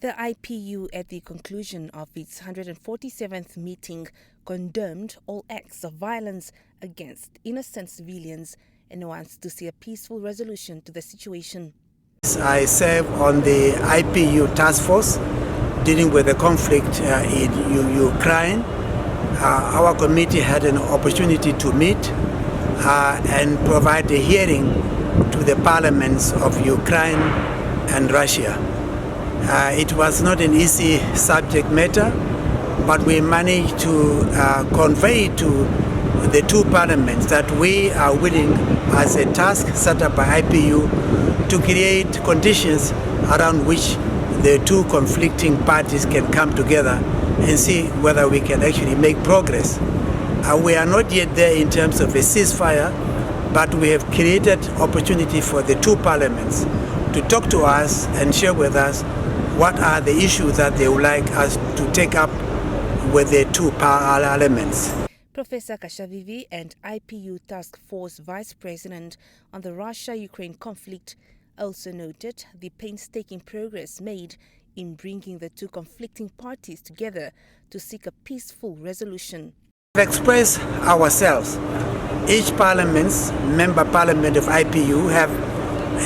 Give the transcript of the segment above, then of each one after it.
The IPU, at the conclusion of its 147th meeting, condemned all acts of violence against innocent civilians and wants to see a peaceful resolution to the situation. I serve on the IPU task force dealing with the conflict in Ukraine. Our committee had an opportunity to meet and provide a hearing to the parliaments of Ukraine and Russia. It was not an easy subject matter, but we managed to convey to the two parliaments that we are willing, as a task set up by IPU, to create conditions around which the two conflicting parties can come together and see whether we can actually make progress. We are not yet there in terms of a ceasefire, but we have created opportunity for the two parliaments to talk to us and share with us what are the issues that they would like us to take up with the two parliaments. Professor Kashavivi and IPU Task Force Vice President on the Russia-Ukraine conflict also noted the painstaking progress made in bringing the two conflicting parties together to seek a peaceful resolution. We express ourselves. Each member parliament of IPU have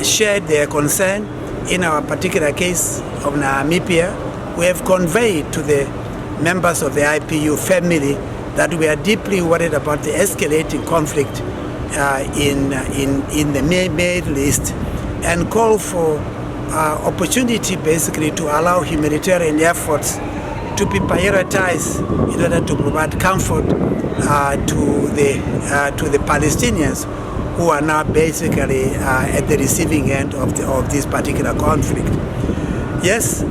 shared their concern. In our particular case of Namibia, we have conveyed to the members of the IPU family that we are deeply worried about the escalating conflict in the Middle East and call for opportunity basically to allow humanitarian efforts to be prioritized in order to provide comfort to the Palestinians who are now basically at the receiving end of this particular conflict. Yes,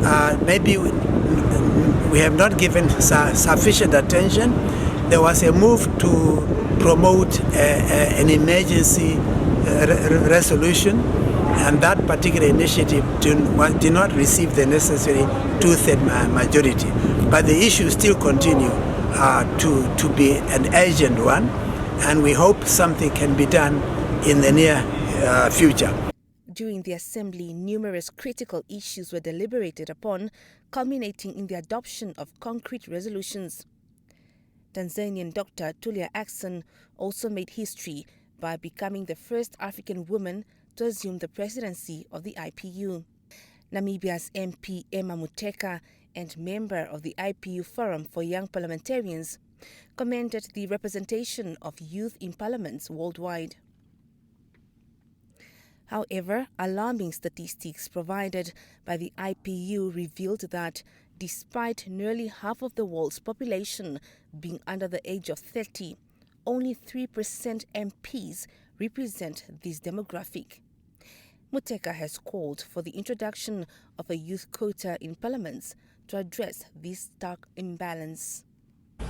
maybe we have not given sufficient attention. There was a move to promote an emergency resolution, and that particular initiative did not receive the necessary two-thirds majority. But the issues still continue to be an urgent one, and we hope something can be done in the near future. During the assembly, numerous critical issues were deliberated upon, culminating in the adoption of concrete resolutions. Tanzanian Dr. Tulia Ackson also made history by becoming the first African woman to assume the presidency of the IPU. Namibia's MP Emma Muteka and member of the IPU Forum for Young Parliamentarians commended the representation of youth in parliaments worldwide. However, alarming statistics provided by the IPU revealed that despite nearly half of the world's population being under the age of 30, only 3% MPs represent this demographic. Muteka has called for the introduction of a youth quota in parliaments to address this stark imbalance.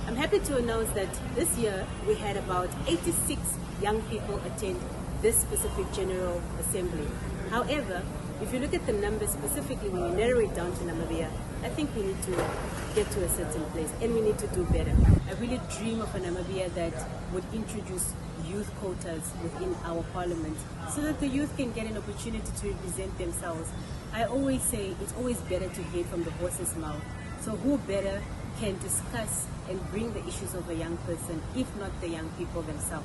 I'm happy to announce that this year we had about 86 young people attend this specific General Assembly. However, if you look at the numbers specifically, when you narrow it down to Namibia, I think we need to get to a certain place and we need to do better. I really dream of a Namibia that would introduce youth quotas within our parliament so that the youth can get an opportunity to represent themselves. I always say it's always better to hear from the horse's mouth. So who better can discuss and bring the issues of a young person, if not the young people themselves?